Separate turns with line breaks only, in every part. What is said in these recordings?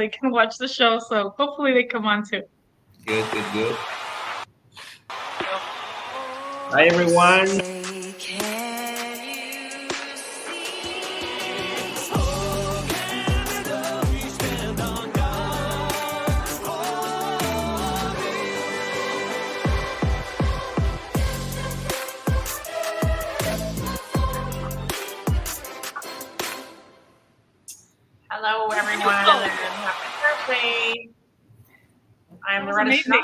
they can watch the show. So hopefully they come on too.
Good, good, good. Hi, everyone.
Hello, everyone, and happy Thursday. I'm Loretta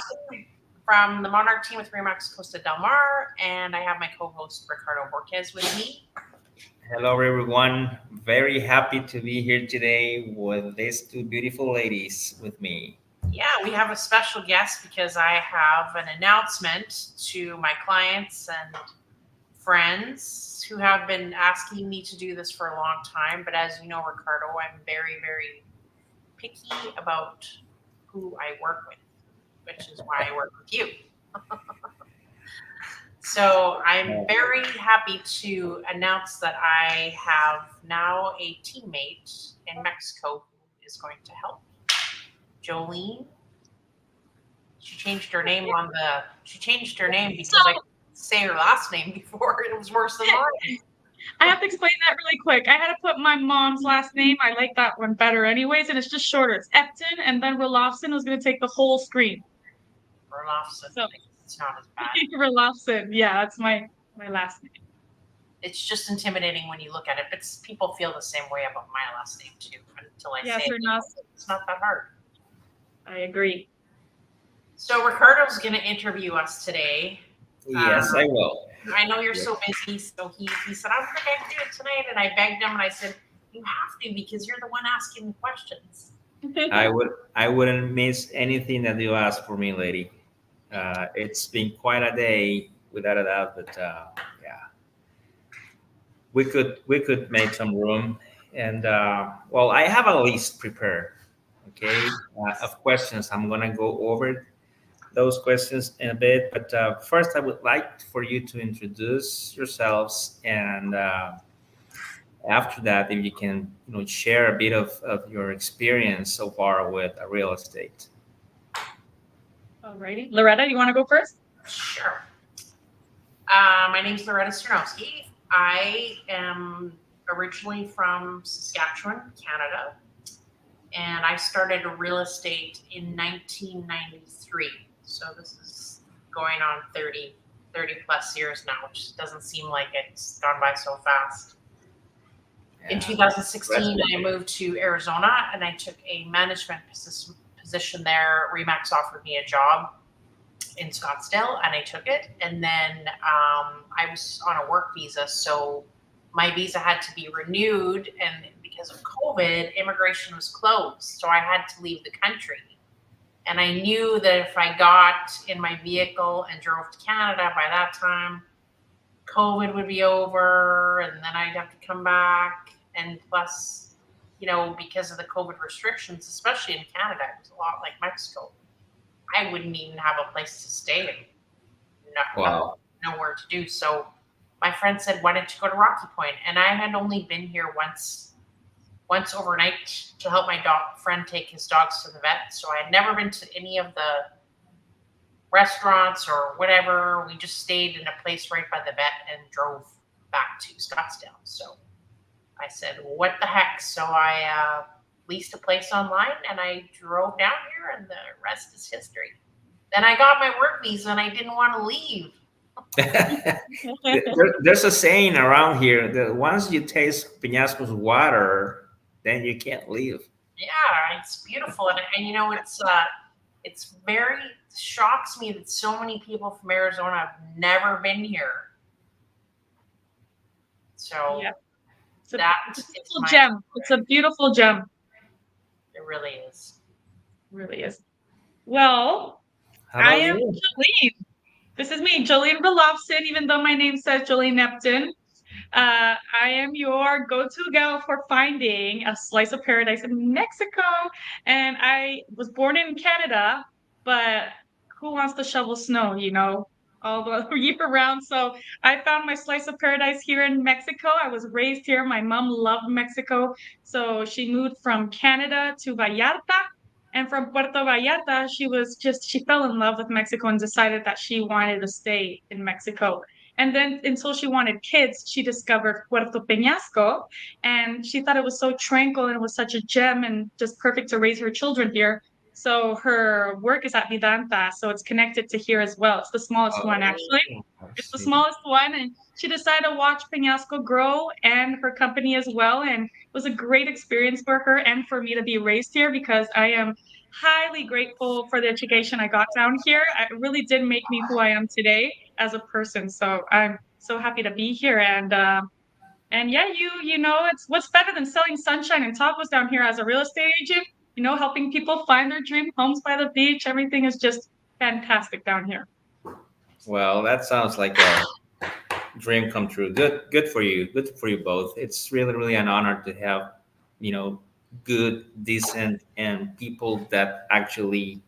from the Monarch Team with Remax Costa Del Mar, and I have my co-host Ricardo Borquez with me.
Hello, everyone. Very happy to be here today with these two beautiful ladies with me.
Yeah, we have a special guest because I have an announcement to my clients and friends who have been asking me to do this for a long time. But as you know, Ricardo, I'm very, very picky about who I work with, which is why I work with you. So I'm very happy to announce that I have now a teammate in Mexico who is going to help. Jolien. She changed her name because I couldn't say her last name before. It was worse than mine.
I have to explain that really quick. I had to put my mom's last name. I like that one better anyways, and it's just shorter. It's Epton, and then Rolofson was going to take the whole screen.
Rolofson. So, it's not as bad.
Rolofson. Yeah, that's my last name.
It's just intimidating when you look at it, but people feel the same way about my last name too. Until I say it's not that hard.
I agree.
So Ricardo's going to interview us today.
Yes, I will.
I know you're so busy, so he said, I don't think I can do it tonight. And I begged him and I said, you have to because you're the one asking the questions.
I wouldn't miss anything that you ask for me, lady. It's been quite a day, without a doubt, but yeah, we could make some room. And well, I have a list prepared, okay, of questions. I'm gonna go over those questions in a bit, but first, I would like for you to introduce yourselves, and after that, if you can, share a bit of your experience so far with real estate.
Alrighty, Loretta, you want to go first?
Sure. My name is Loretta Stronowski. I am originally from Saskatchewan, Canada, and I started real estate in 1993. So this is going on 30 plus years now, which doesn't seem like it's gone by so fast. Yeah. In 2016, I moved to Arizona and I took a management position there. Remax offered me a job in Scottsdale and I took it. And then I was on a work visa, so my visa had to be renewed. And because of COVID, immigration was closed. So I had to leave the country. And I knew that if I got in my vehicle and drove to Canada, by that time, COVID would be over and then I'd have to come back. And plus, because of the COVID restrictions, especially in Canada, it was a lot like Mexico. I wouldn't even have a place to stay. Nowhere to do. So my friend said, why don't you go to Rocky Point? And I had only been here once overnight to help my friend take his dogs to the vet. So I had never been to any of the restaurants or whatever. We just stayed in a place right by the vet and drove back to Scottsdale. So I said, what the heck? So I leased a place online and I drove down here and the rest is history. Then I got my work visa and I didn't want to leave.
There's a saying around here that once you taste Peñasco's water, then you can't leave.
Yeah, it's beautiful, and it's very shocks me that so many people from Arizona have never been here. So
yeah, it's a beautiful gem. It's a beautiful gem.
It really is.
It really is. Well, I am Jolien. This is me, Jolien Rolofson, even though my name says Jolien Neptune. I am your go-to gal for finding a slice of paradise in Mexico. And I was born in Canada, but who wants to shovel snow, all the year round? So I found my slice of paradise here in Mexico. I was raised here. My mom loved Mexico. So she moved from Canada to Vallarta. And from Puerto Vallarta, she fell in love with Mexico and decided that she wanted to stay in Mexico. And then until she wanted kids, she discovered Puerto Peñasco, and she thought it was so tranquil and it was such a gem and just perfect to raise her children here. So her work is at Vidanta, so it's connected to here as well. It's the smallest one, actually.
Oh, I
It's the
see.
smallest one, and she decided to watch Peñasco grow and her company as well. And it was a great experience for her and for me to be raised here because I am highly grateful for the education I got down here. It really did make me who I am today as a person. So I'm so happy to be here. And yeah, you know, it's what's better than selling sunshine and tacos down here as a real estate agent. You know, helping people find their dream homes by the beach. Everything is just fantastic down here.
Well, that sounds like a dream come true. Good for you. Good for you both. It's really, really an honor to have, you know, good, decent, and people that actually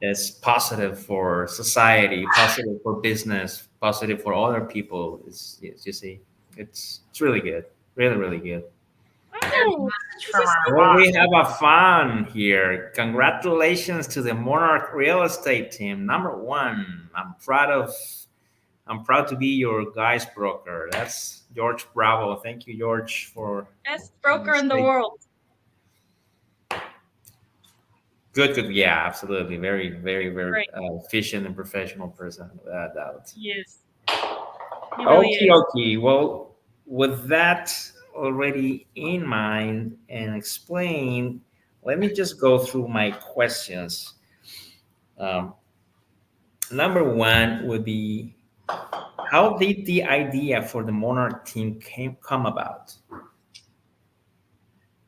is positive for society, positive for business, positive for other people. It's you see, it's really good, really, really good.
There's a
Oh,
message
this
from
is
our
Well,
boss.
we have a fun here. Congratulations to the Monarch Real Estate Team, number one. I'm proud to be your guys broker. That's George Bravo. Thank you, George, for
best broker in the world.
good, good. Yeah, absolutely. Very, very, very
Great.
efficient and professional person, without a doubt.
He is. He really
Okay,
is.
okay. Well, with that already in mind and explained, let me just go through my questions. Um, Number one would be, how did the idea for the Monarch team come about?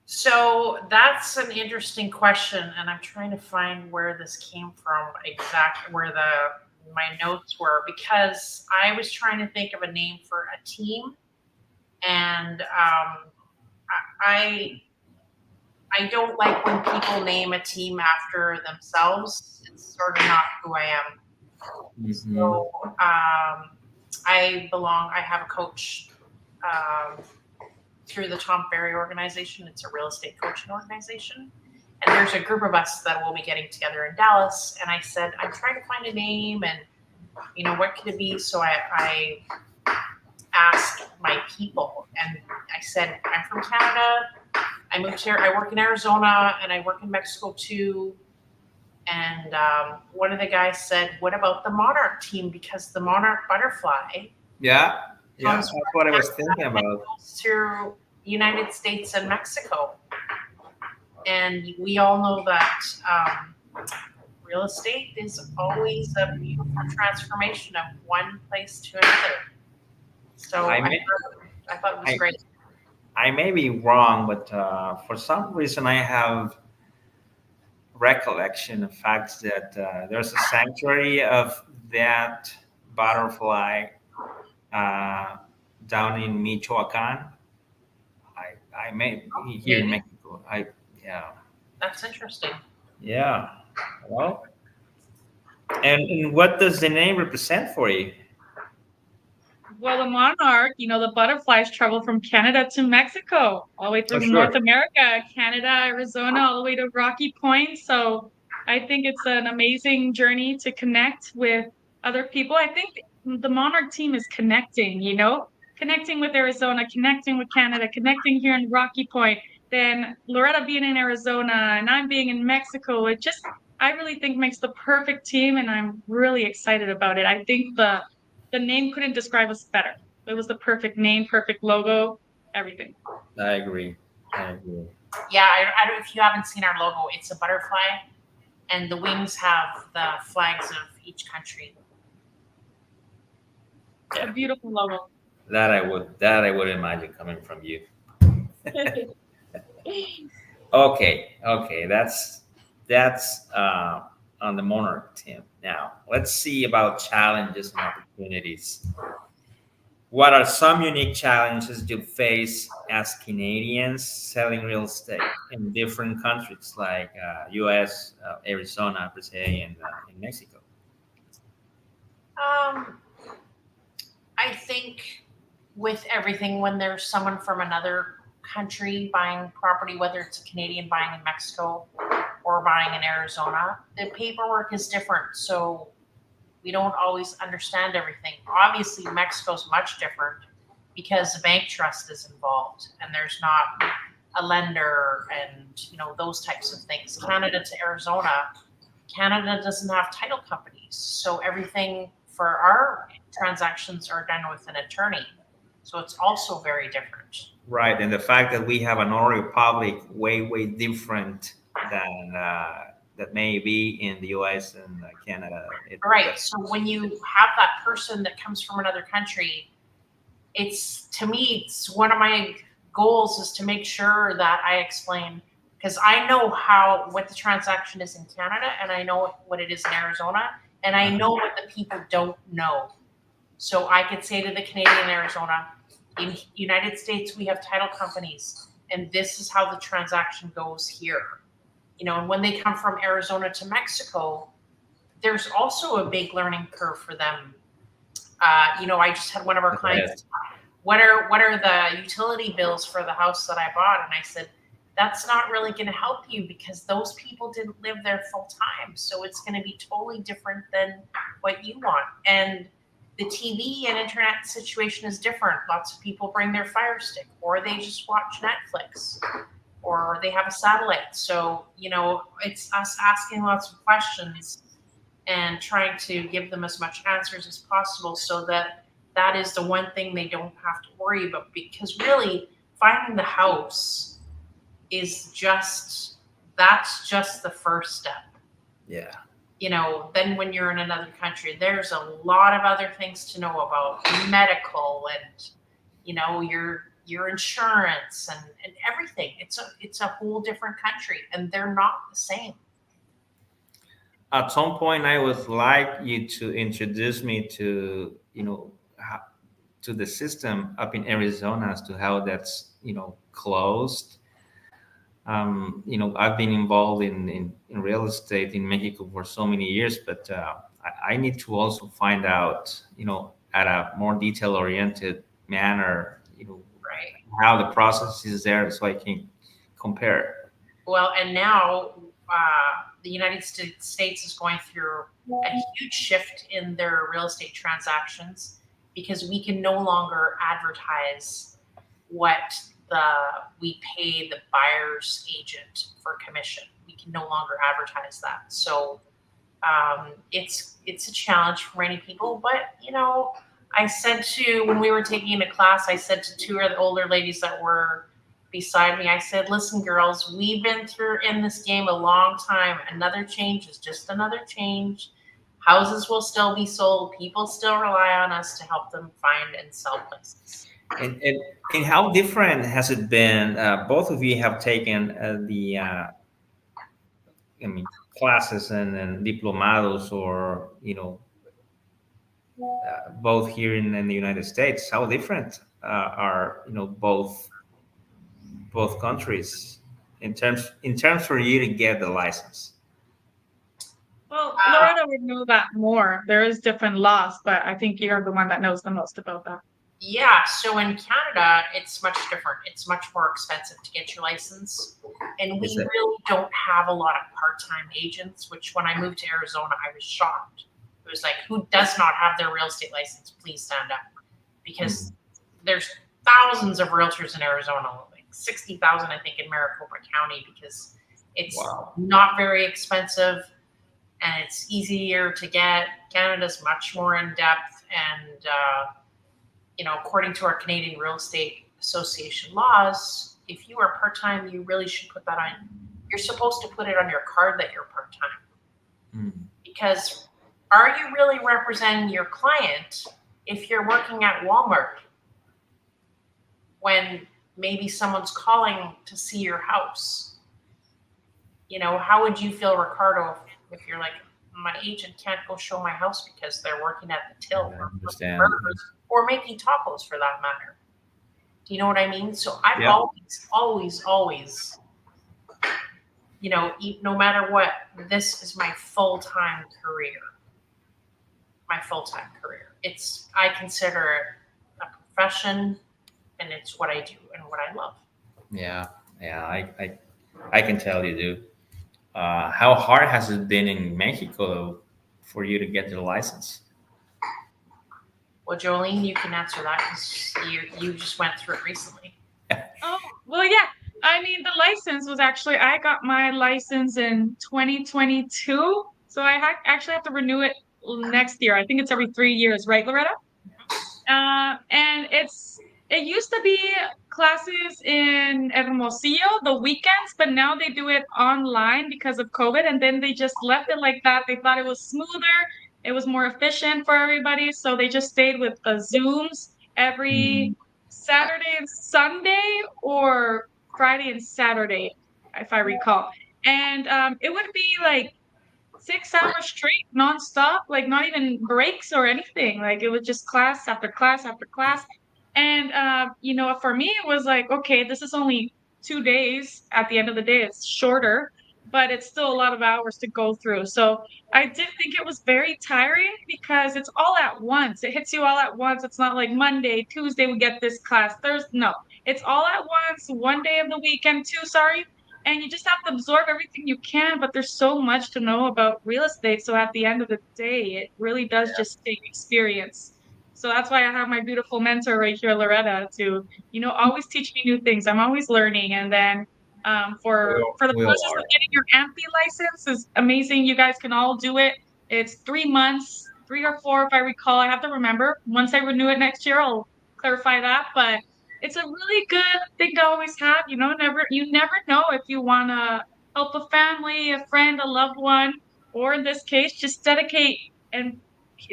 So that's an interesting question, and I'm trying to find where this came from, exactly where my notes were, because I was trying to think of a name for a team, and I I don't like when people name a team after themselves. It's sort of not who I am.
Mhm.
So I have a coach um, through the Tom Ferry organization. It's a real estate coaching organization. And there's a group of us that will be getting together in Dallas. And I said, I'm trying to find a name and, what could it be? So I asked my people and I said, I'm from Canada. I moved here. I work in Arizona and I work in Mexico too. And one of the guys said, what about the Monarch team? Because the Monarch butterfly
Yeah, yeah,
comes
that's
from
what I was
Canada
thinking
and
about.
goes through United States and Mexico. And we all know that real estate is always a beautiful transformation of one place to another. So
I
I
may,
thought it was
I,
great.
I may be wrong, but for some reason I have recollection of facts that there's a sanctuary of that butterfly uh, down in Michoacan. I may here in
Maybe
Mexico. Yeah,
that's interesting.
yeah. Well, and what does the name represent for you?
Well, the monarch, the butterflies travel from Canada to Mexico, all the way
Oh,
through North
sure.
America, Canada, Arizona, all the way to Rocky Point. So I think it's an amazing journey to connect with other people. I think the monarch team is connecting, connecting with Arizona, connecting with Canada, connecting here in Rocky Point. Then Loretta being in Arizona and I'm being in Mexico. I really think makes the perfect team, and I'm really excited about it. I think the name couldn't describe us better. It was the perfect name, perfect logo, everything.
I agree. I agree.
Yeah, I don't. If you haven't seen our logo, it's a butterfly, and the wings have the flags of each country.
It's a
Yeah,
beautiful logo.
that I would imagine coming from you. Okay, okay, that's on the Monarch team. Now let's see about challenges and opportunities. What are some unique challenges you face as Canadians selling real estate in different countries like U.S., Arizona, per se, and in Mexico?
Um, I think with everything, when there's someone from another country buying property, whether it's a Canadian buying in Mexico or buying in Arizona, the paperwork is different. So we don't always understand everything. Obviously, Mexico's much different because the bank trust is involved and there's not a lender and those types of things. Canada to Arizona, Canada doesn't have title companies, so everything for our transactions are done with an attorney. So it's also very different.
Right, and the fact that we have a notary public way different than that may be in the U.S. and Canada.
Right. So when you have that person that comes from another country, to me, it's one of my goals is to make sure that I explain, because I know what the transaction is in Canada and I know what it is in Arizona, and I know what the people don't know. So I could say to the Canadian Arizona, in United States, we have title companies, and this is how the transaction goes here. And when they come from Arizona to Mexico, there's also a big learning curve for them. I just had one of our clients, what are the utility bills for the house that I bought? And I said, that's not really going to help you because those people didn't live there full time. So it's going to be totally different than what you want. And the TV and internet situation is different. Lots of people bring their Fire Stick, or they just watch Netflix, or they have a satellite. So, it's us asking lots of questions and trying to give them as much answers as possible so that is the one thing they don't have to worry about. Because really, finding the house is just the first step.
Yeah.
Then when you're in another country, there's a lot of other things to know about medical and, your insurance and everything. It's a whole different country, and they're not the same.
At some point, I would like you to introduce me to, to the system up in Arizona as to how that's, closed. I've been involved in real estate in Mexico for so many years, but I need to also find out, at a more detail oriented manner,
Right.
how the process is there so I can compare.
Well, and now the United States is going through a huge shift in their real estate transactions because we can no longer advertise what we pay the buyer's agent for commission. We can no longer advertise that. So it's a challenge for many people. But I said when we were taking a class, I said to two of the older ladies that were beside me, I said, listen, girls, we've been through in this game a long time. Another change is just another change. Houses will still be sold. People still rely on us to help them find and sell places.
And how different has it been? Both of you have taken classes and diplomados, or both here in the United States. How different are both countries in terms for you to get the license?
Well, Loretta would know that more. There is different laws, but I think you're the one that knows the most about that.
Yeah, so in Canada, it's much different. It's much more expensive to get your license. And we really don't have a lot of part-time agents, which when I moved to Arizona, I was shocked. It was like, who does not have their real estate license? Please stand up. Because there's thousands of realtors in Arizona, like 60,000, I think, in Maricopa County, because it's not very expensive and it's easier to get. Canada's much more in depth, and according to our Canadian Real Estate Association laws, if you are part-time, you really should put that on. You're supposed to put it on your card that you're part-time. Because are you really representing your client if you're working at Walmart when maybe someone's calling to see your house? How would you feel, Ricardo, if you're like, my agent can't go show my house because they're working at the till or making tacos for that matter? Do you know what I mean? So I've always, no matter what, this is my full-time career. I consider it a profession, and it's what I do and what I love.
Yeah, I can tell you do. How hard has it been in Mexico for you to get your license?
Well, Jolene, you can answer that because you just went through it recently.
Oh, well, yeah. I mean, the license was actually, I got my license in 2022. So actually have to renew it next year. I think it's every 3 years, right, Loretta? And it used to be classes in Hermosillo the weekends, but now they do it online because of COVID, and then they just left it like that. They thought it was smoother, it was more efficient for everybody, so they just stayed with the Zooms every
Mhm.
Saturday and Sunday, or Friday and Saturday, if I recall. And it would be like 6 hours straight, nonstop, like not even breaks or anything. Like it was just class after class after class. And for me, it was like, okay, this is only 2 days. At the end of the day, it's shorter, but it's still a lot of hours to go through. So I did think it was very tiring because it's all at once. It hits you all at once. It's not like Monday, Tuesday we get this class. Thursday, no, it's all at once. One day of the weekend, too. Sorry, and you just have to absorb everything you can, but there's so much to know about real estate. So at the end of the day, it really does just take experience. So that's why I have my beautiful mentor right here, Loretta, to always teach me new things. I'm always learning. And then for the
We all
process of
are.
getting your AMPI license is amazing. You guys can all do it. It's 3 months, 3 or 4 if I recall. I have to remember. Once I renew it next year, I'll clarify that. But it's a really good thing to always have. You never know if you want to help a family, a friend, a loved one, or in this case, just dedicate and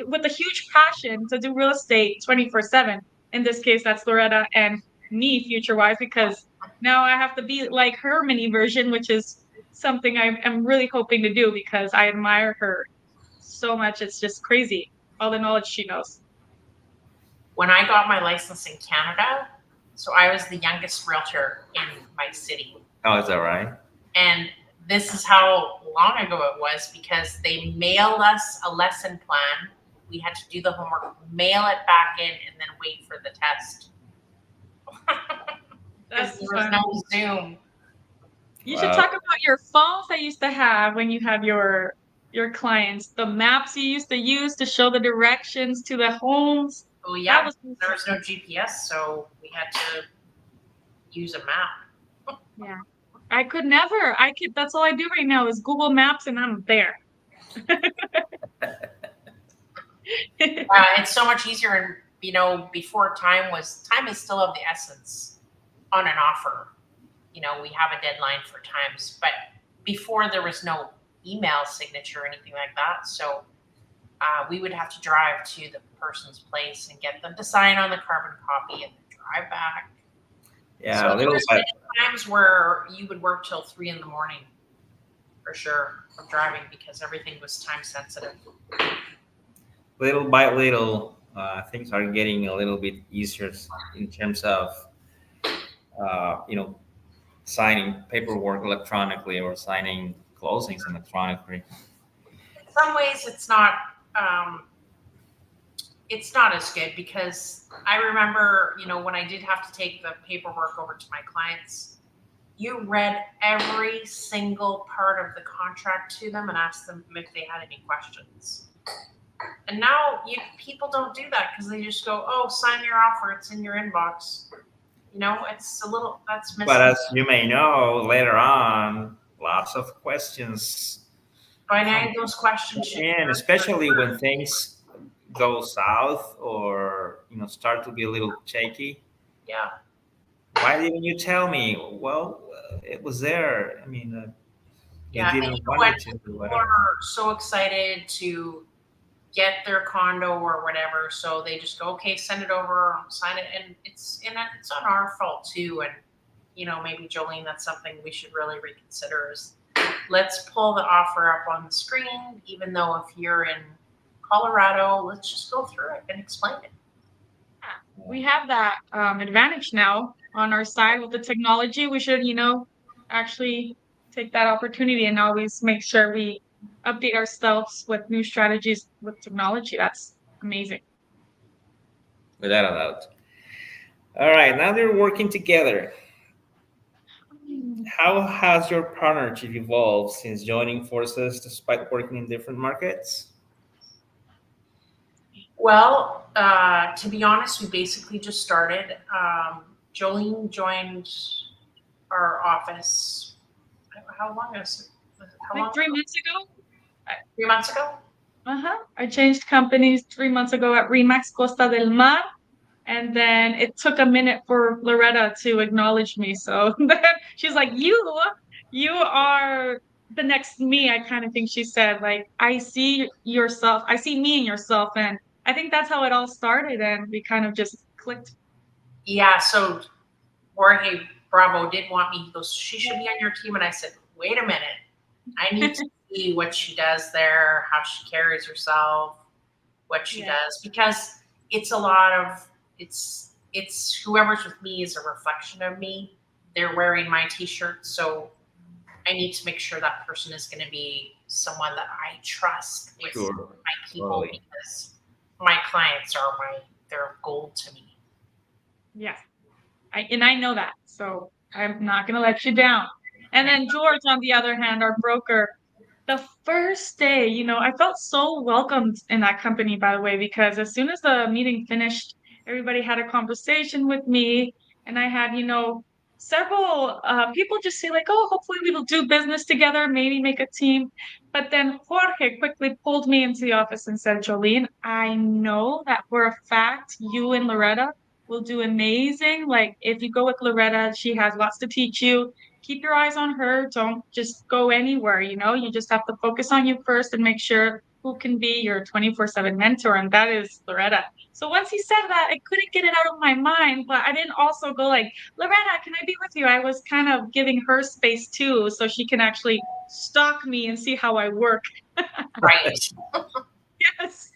with a huge passion to do real estate 24/7. In this case, that's Loretta and me, future wise, because now I have to be like her mini version, which is something I'm really hoping to do because I admire her so much. It's just crazy, all the knowledge she knows.
When I got my license in Canada, so I was the youngest realtor in my city.
Oh, is that right?
And this is how long ago it was because they mailed us a lesson plan. We had to do the homework, mail it back in, and then wait for the test. Because
That's
there was
fun.
no Zoom.
You should
Wow.
talk about your phones that you used to have when you had your clients, the maps you used to use to show the directions to the homes.
Oh
That
yeah,
was
there was no GPS, so we had to use a map.
yeah. I could never. That's all I do right now is Google Maps and I'm there.
It's so much easier, and before time is still of the essence on an offer. We have a deadline for times, but before there was no email signature or anything like that. So we would have to drive to the person's place and get them to sign on the carbon copy and then drive back. So
Yeah, a
there
little
was many times where you would work till 3 in the morning for sure of driving because everything was time sensitive.
little by little, things are getting a little bit easier in terms of, uh, you know, signing paperwork electronically or signing closings electronically.
In some ways, um, it's not as good because I remember, when I did have to take the paperwork over to my clients, you read every single part of the contract to them and asked them if they had any questions. And now people don't do that because they just go, "Oh, sign your offer; it's in your inbox." It's a little that's
But
missing.
as you may know, later on, lots of questions
By
come
now, those questions should be
in,
answered.
especially when things go south or start to be a little shaky.
Yeah,
Why didn't you tell me? Well, it was there. I mean, you
yeah. And
didn't want it to, or
people
whatever.
are so excited to get their condo or whatever, so they just go, "Okay, send it over, sign it," and it's on our fault too. And maybe Jolene, that's something we should really reconsider. Is let's pull the offer up on the screen, even though if you're in Colorado, let's just go through it and explain it.
We have that advantage now on our side with the technology. We should, actually take that opportunity and always make sure we update ourselves with new strategies with technology. That's amazing.
Without a doubt. All right, now they're working together. How has your partnership evolved since joining forces despite working in different markets?
Well, to be honest, we basically just started. Jolene joined our office. How long is it? How
Like
long?
3 months ago.
3 months ago.
I changed companies 3 months ago at Remax Costa del Mar. And then it took a minute for Loretta to acknowledge me. So then she's like, you are the next me, I kind of think she said. Like, I see yourself, I see me in yourself. And I think that's how it all started. And we kind of just clicked.
Yeah. So Jorge Bravo did want me. He goes, she should be on your team. And I said, wait a minute. I need to see what she does there, how she carries herself, what she does, because it's a lot of it's whoever's with me is a reflection of me. They're wearing my t-shirt, so I need to make sure that person is going to be someone that I trust with
Sure.
my people,
Totally.
because my clients are they're gold to me.
Yeah. I know that. So I'm not going to let you down. And then George, on the other hand, our broker, the first day, I felt so welcomed in that company, by the way, because as soon as the meeting finished, everybody had a conversation with me. And I had, several people just say, like, oh, hopefully we will do business together, maybe make a team. But then Jorge quickly pulled me into the office and said, Jolene, I know that for a fact you and Loretta will do amazing. Like, if you go with Loretta, she has lots to teach you. Keep your eyes on her. Don't just go anywhere, you just have to focus on you first and make sure who can be your 24/7 mentor, and that is Loretta. So once he said that, I couldn't get it out of my mind, but I didn't also go like, Loretta, can I be with you? I was kind of giving her space too, so she can actually stalk me and see how I work.
Right.
Yes.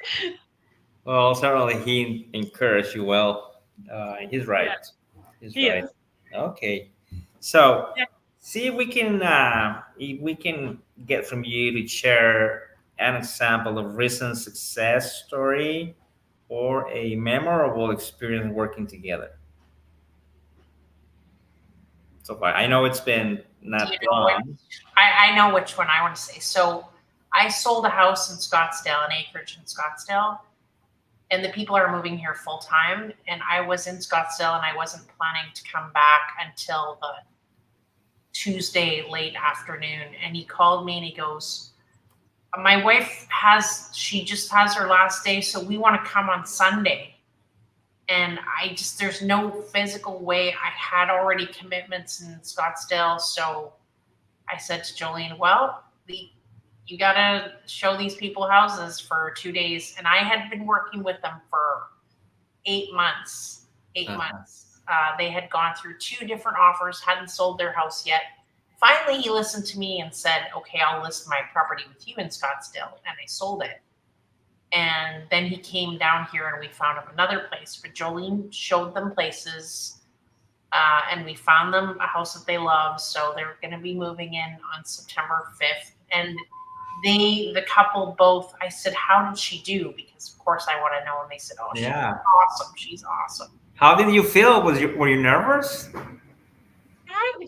Well, certainly he encouraged you well. He's right.
Yeah,
He's
he
right.
is.
Okay. So,
Yeah.
see if we can get from you to share an example of recent success story or a memorable experience working together. So far, I know it's been
Do you
not
know
long.
I know which one I want to say. So I sold a house in Scottsdale, an acreage in Scottsdale, and the people are moving here full time. And I was in Scottsdale, and I wasn't planning to come back until the Tuesday late afternoon. And he called me and he goes, my wife she just has her last day, so we want to come on Sunday. And there's no physical way. I had already commitments in Scottsdale. So I said to Jolene, well, you got to show these people houses for 2 days. And I had been working with them for 8 months. 8 months. They had gone through 2 different offers, hadn't sold their house yet. Finally, he listened to me and said, okay, I'll list my property with you in Scottsdale. And I sold it. And then he came down here and we found him another place. But Jolene showed them places, and we found them a house that they love. So they're going to be moving in on September 5th. And the couple both, I said, how did she do? Because of course I want to know. And they said, oh, she's awesome. She's awesome.
How did you feel? Were you nervous?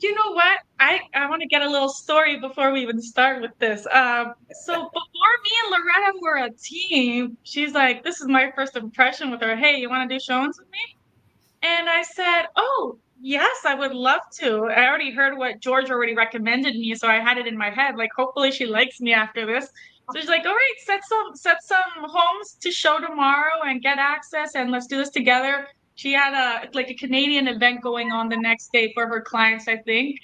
You know what? I want to get a little story before we even start with this. So before me and Loretta were a team, she's like, this is my first impression with her. Hey, you want to do showings with me? And I said, oh, yes, I would love to. I already heard what George already recommended me, so I had it in my head. Like, hopefully she likes me after this. So she's like, all right, set some homes to show tomorrow and get access, and let's do this together. She had a Canadian event going on the next day for her clients, I think.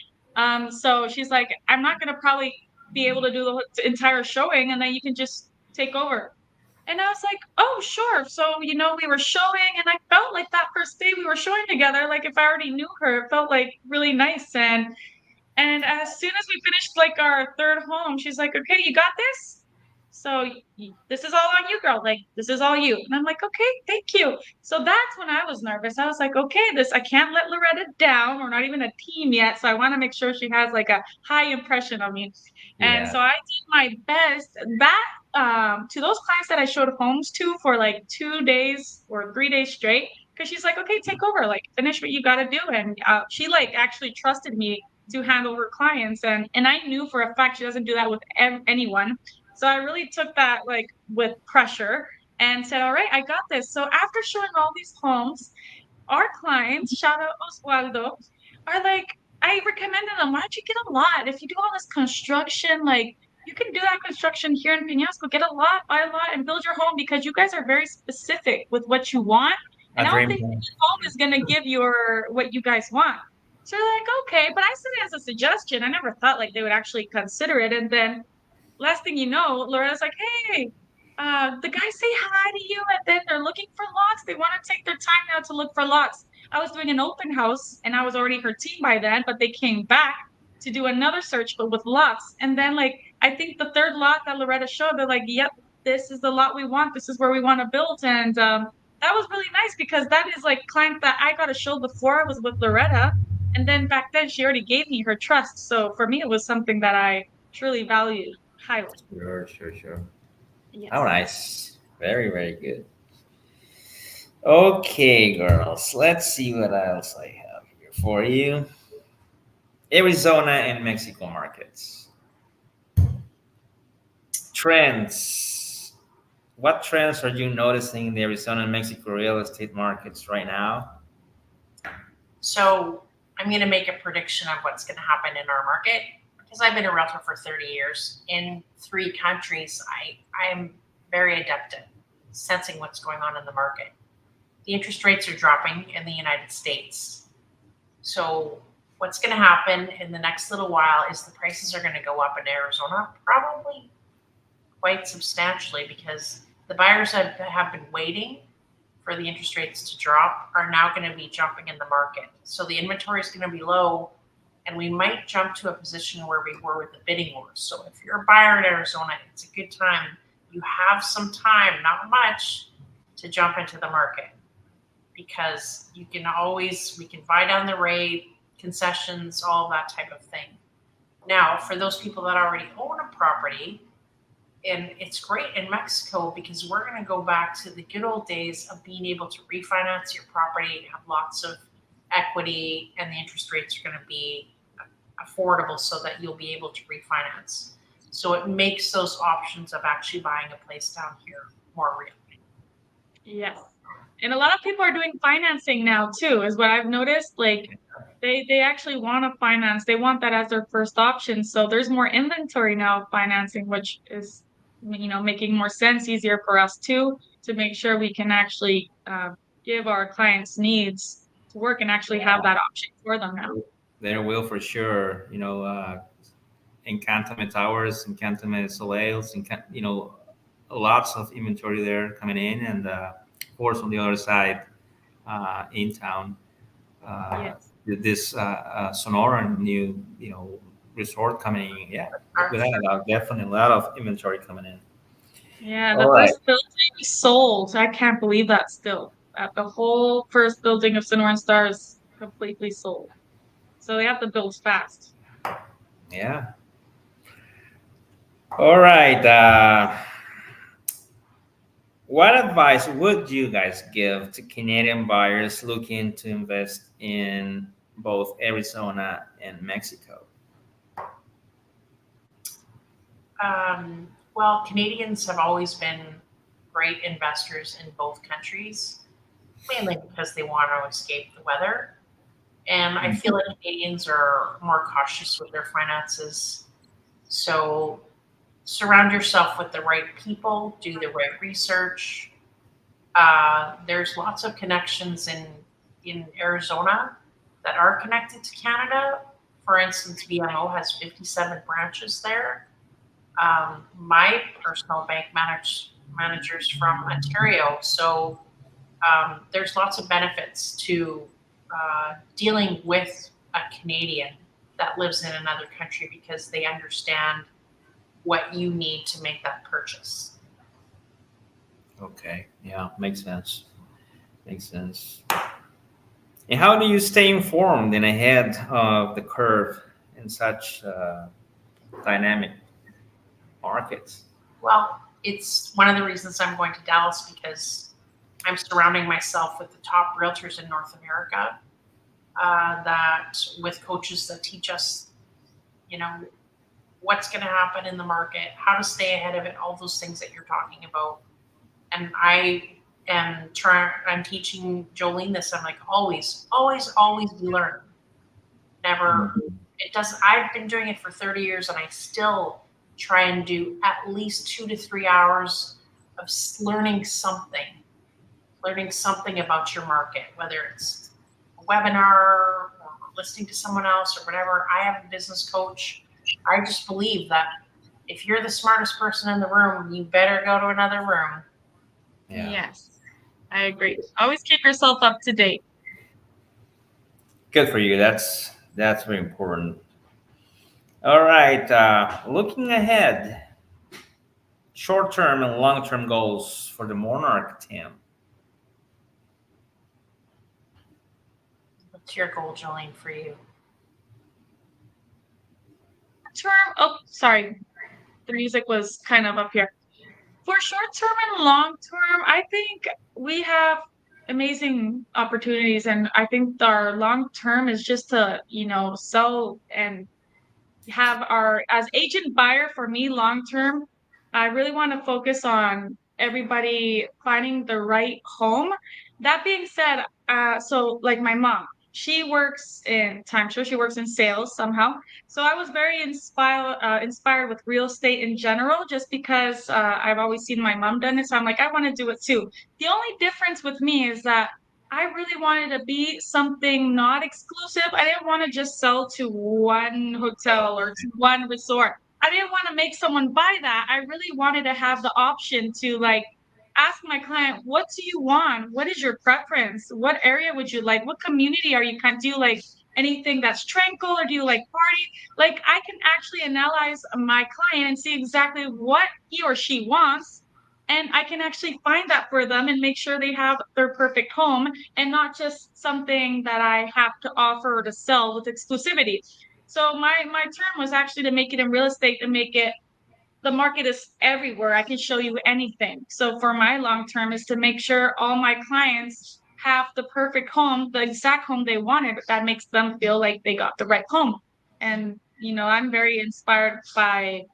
So she's like, I'm not gonna probably be able to do the entire showing, and then you can just take over. And I was like, oh, sure. So, we were showing, and I felt like that first day we were showing together, like if I already knew her, it felt like really nice. And as soon as we finished like our third home, she's like, okay, you got this? So this is all on you, girl. Like, this is all you. And I'm like, okay, thank you. So that's when I was nervous. I was like, okay, I can't let Loretta down. We're not even a team yet. So I want to make sure she has like a high impression of me. And
Yeah.
so I did my best. That to those clients that I showed homes to for like 2 days or 3 days straight, because she's like, okay, take over, like finish what you got to do. And she like actually trusted me to handle her clients. And I knew for a fact she doesn't do that with anyone. So I really took that like with pressure and said, all right, I got this. So after showing all these homes, our clients, shout out Oswaldo, are like, I recommended them. Why don't you get a lot? If you do all this construction, like you can do that construction here in Penasco, get a lot, buy a lot, and build your home because you guys are very specific with what you want. And
A
I don't
dream
think
home.
this home is gonna give your what you guys want. So they're like, okay, but I said it as a suggestion. I never thought like they would actually consider it. And then last thing you know, Loretta's like, hey, the guys say hi to you, and then they're looking for lots. They want to take their time now to look for lots. I was doing an open house, and I was already her team by then, but they came back to do another search, but with lots. And then, like, I think the third lot that Loretta showed, they're like, yep, this is the lot we want. This is where we want to build. And that was really nice because that is like clients that I got to show before I was with Loretta. And then back then, she already gave me her trust. So for me, it was something that I truly valued highly.
Sure. Oh,
Yes.
nice. Very, very good. Okay, girls. Let's see what else I have here for you. Arizona and Mexico markets. Trends. What trends are you noticing in the Arizona and Mexico real estate markets right now?
So I'm going to make a prediction of what's going to happen in our market because I've been a realtor for 30 years in 3 countries. I am very adept at sensing what's going on in the market. The interest rates are dropping in the United States. So what's going to happen in the next little while is the prices are going to go up in Arizona, probably quite substantially, because the buyers that have been waiting for the interest rates to drop are now going to be jumping in the market. So the inventory is going to be low, and we might jump to a position where we were with the bidding wars. So if you're a buyer in Arizona, it's a good time. You have some time, not much, to jump into the market because we can buy down the rate, concessions, all that type of thing. Now, for those people that already own a property, and it's great in Mexico because we're going to go back to the good old days of being able to refinance your property, have lots of equity, and the interest rates are going to be affordable so that you'll be able to refinance. So it makes those options of actually buying a place down here more real.
Yes. And a lot of people are doing financing now too, is what I've noticed. Like they actually want to finance. They want that as their first option. So there's more inventory now of financing, which is making more sense, easier for us too, to make sure we can actually give our clients' needs to work and actually have that option for them now.
There will for sure, Encantamet Towers, Encantamet Soleils, lots of inventory there coming in, and of course on the other side, in town,
Yes.
this Sonora new resort coming in. Yeah, without a doubt, definitely a lot of inventory coming in.
Yeah,
All
the
right.
first building sold. I can't believe that still. The whole first building of Sonora and Star is completely sold. So they have to build fast.
Yeah. All right. What advice would you guys give to Canadian buyers looking to invest in both Arizona and Mexico?
Well, Canadians have always been great investors in both countries, mainly because they want to escape the weather. And I feel like Canadians are more cautious with their finances. So surround yourself with the right people, do the right research. There's lots of connections in Arizona that are connected to Canada. For instance, BMO has 57 branches there. My personal bank managers from Ontario, so there's lots of benefits to dealing with a Canadian that lives in another country because they understand what you need to make that purchase.
Okay. Yeah, makes sense. Makes sense. And how do you stay informed and ahead of the curve in such dynamic markets?
Well, it's one of the reasons I'm going to Dallas because I'm surrounding myself with the top realtors in North America. that with coaches that teach us, what's going to happen in the market, how to stay ahead of it, all those things that you're talking about. And I'm teaching Jolien this. I'm like, always, always, always be learning. Never, it does. I've been doing it for 30 years and I still try and do at least 2 to 3 hours of learning something about your market, whether it's a webinar or listening to someone else or whatever. I have a business coach. I just believe that if you're the smartest person in the room, you better go to another room.
Yeah. Yes, I agree. Always keep yourself up to date.
Good for you. That's very important. All right. Looking ahead, short-term and long-term goals for the Monarch team.
What's your goal, Jolien, for you?
Oh, sorry. The music was kind of up here. For short term and long term, I think we have amazing opportunities, and I think our long term is just to, sell and have our as agent buyer. For me, long term, I really want to focus on everybody finding the right home. That being said, so like my mom, she works in timeshare, she works in sales somehow. So I was very inspired with real estate in general, just because I've always seen my mom done it. So I'm like, I want to do it too. The only difference with me is that I really wanted to be something not exclusive. I didn't want to just sell to one hotel or to one resort. I didn't want to make someone buy that. I really wanted to have the option to ask my client, what do you want? What is your preference? What area would you like? What community are you do you like anything that's tranquil, or do you like party? Like, I can actually analyze my client and see exactly what he or she wants, and I can actually find that for them and make sure they have their perfect home, and not just something that I have to offer or to sell with exclusivity. So my term was actually to make it in real estate, to make it, the market is everywhere. I can show you anything. So for my long term is to make sure all my clients have the perfect home, the exact home they wanted, that makes them feel like they got the right home. And I'm very inspired by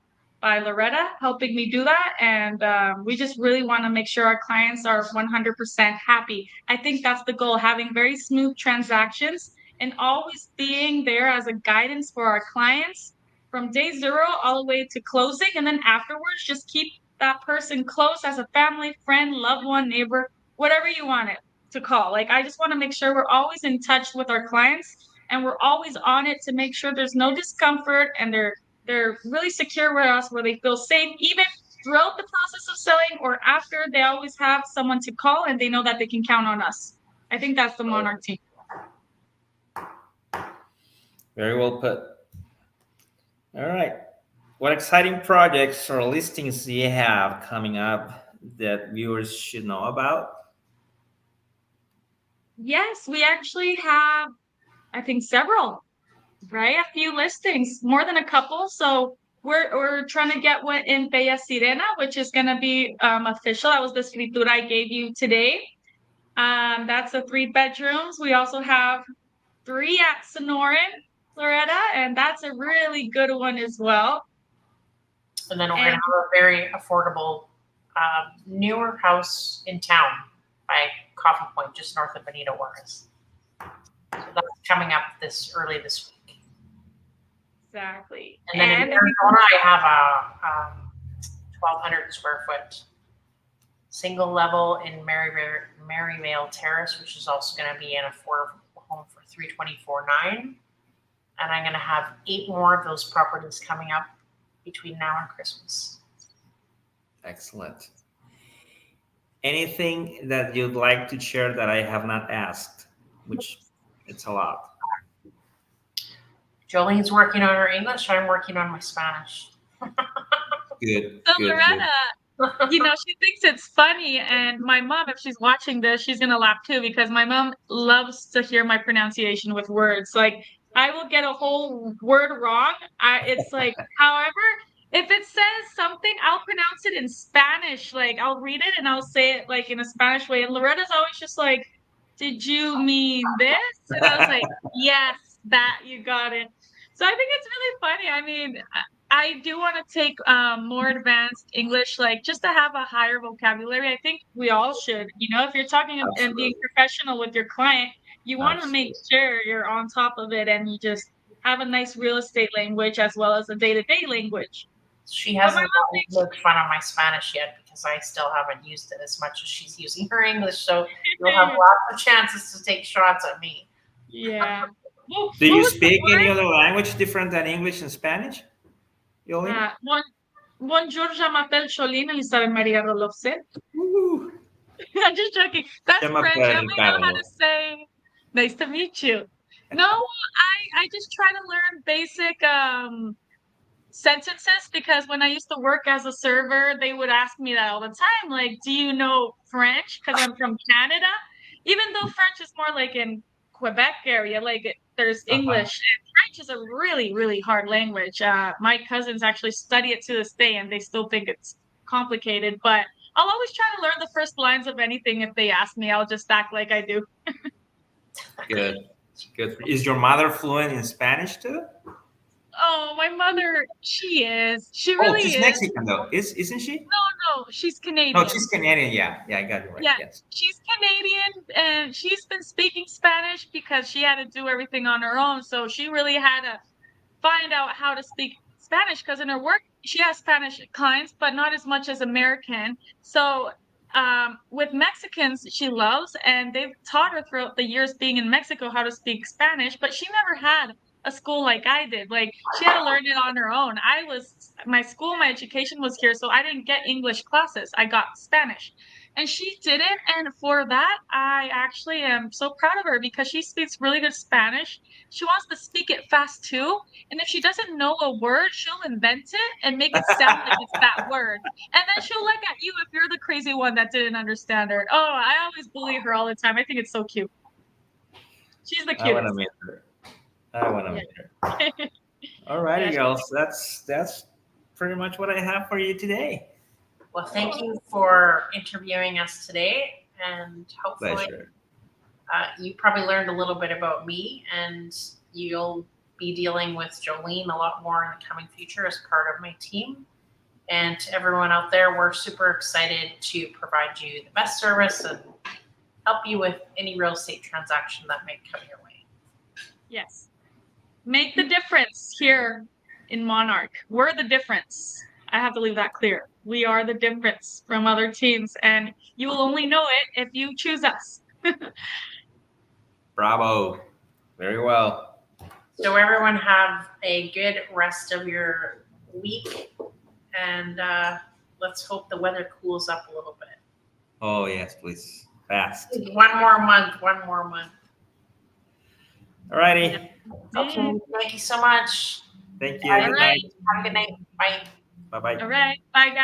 Loretta helping me do that. And we just really want to make sure our clients are 100% happy. I think that's the goal, having very smooth transactions and always being there as a guidance for our clients from day zero all the way to closing. And then afterwards, just keep that person close as a family, friend, loved one, neighbor, whatever you want it to call. Like, I just want to make sure we're always in touch with our clients, and we're always on it to make sure there's no discomfort, and they're really secure with us, where they feel safe, even throughout the process of selling or after. They always have someone to call, and they know that they can count on us. I think that's the Monarch team.
Very well put. All right. What exciting projects or listings do you have coming up that viewers should know about?
Yes, we actually have, I think, several, right? A few listings, more than a couple. So we're trying to get one in Bella Sirena, which is going to be official. That was the escritura I gave you today. That's a 3 bedrooms. We also have 3 at Sonoran, Loretta, and that's a really good one as well.
And then we're going to have a very affordable newer house in town by Coffee Point, just north of Benito Juarez. So that's coming up early this week.
Exactly.
And then in Arizona, I have a 1,200 square foot single level in Maryvale Terrace, which is also going to be an affordable home for $324,900. And I'm going to have 8 more of those properties coming up between now and Christmas.
Excellent. Anything that you'd like to share that I have not asked, which it's a lot?
Jolien's working on her English. I'm working on my Spanish.
Good.
So
good,
Loretta, good. She thinks it's funny, and my mom, if she's watching this, she's gonna laugh too, because my mom loves to hear my pronunciation with words. Like, I will get a whole word wrong. It's like, however, if it says something, I'll pronounce it in Spanish. Like, I'll read it and I'll say it like in a Spanish way. And Loretta's always just like, did you mean this? And I was like, yes, that, you got it. So I think it's really funny. I mean, I do want to take more advanced English, like just to have a higher vocabulary. I think we all should. If you're talking and being
Absolutely.
professional with your client, you want to make
Absolutely.
sure you're on top of it and you just have a nice real estate language as well as a day-to-day language.
She
But my
hasn't
mom makes
looked fun on my Spanish yet because I still haven't used it as much as she's using her English. So you'll have lots of chances to take shots at me.
yeah.
Do
What
you
was the
speak any
word?
other language different than English and Spanish, Jolien?
Bonjour, je m'appelle Jolien Elizabeth Maria Rolofset.
Woo.
I'm just joking. That's
Je
French. I
m'appelle
only know how
Ricardo.
to say nice to meet you. No, I just try to learn basic sentences because when I used to work as a server, they would ask me that all the time. Like, do you know French? Because I'm from Canada. Even though French is more like in Quebec area, like there's English
Uh-huh.
and French is a really, really hard language. My cousins actually study it to this day and they still think it's complicated, but I'll always try to learn the first lines of anything if they ask me. I'll just act like I do.
Good. Good. Is your mother fluent in Spanish too?
Oh, my mother, she is. She
Oh,
really
she's
is.
Mexican though. Isn't she?
No, she's
No,
Canadian.
she's Canadian. Yeah. Yeah, I got it right.
Yeah,
Yes.
she's Canadian and she's been speaking Spanish because she had to do everything on her own. So she really had to find out how to speak Spanish because in her work she has Spanish clients, but not as much as American. So with Mexicans she loves, and they've taught her throughout the years being in Mexico how to speak Spanish, but she never had a school like I did. Like she had to learn it on her own. My education was here, so I didn't get English classes. I got Spanish. And she did it, and for that, I actually am so proud of her because she speaks really good Spanish. She wants to speak it fast too, and if she doesn't know a word, she'll invent it and make it sound like it's that word. And then she'll look at you if you're the crazy one that didn't understand her. Oh, I always bully her all the time. I think it's so cute. She's the
I want to
cutest.
meet her. I want to
Yeah.
meet her. All righty,
Yeah.
girls. That's pretty much what I have for you today.
Well, thank you for interviewing us today, and hopefully
Pleasure.
you probably learned a little bit about me, and you'll be dealing with Jolien a lot more in the coming future as part of my team. And to everyone out there, we're super excited to provide you the best service and help you with any real estate transaction that may come your way.
Yes. Make the difference here in Monarch. We're the difference. I have to leave that clear. We are the difference from other teams, and you will only know it if you choose us.
Bravo. Very well.
So everyone have a good rest of your week, and let's hope the weather cools up a little bit.
Oh yes, please. Fast.
One more month.
All righty.
Okay, thank you so much.
Thank you.
All
Good
right.
night.
Have a good night. Bye.
Bye bye.
All right. Bye, guys.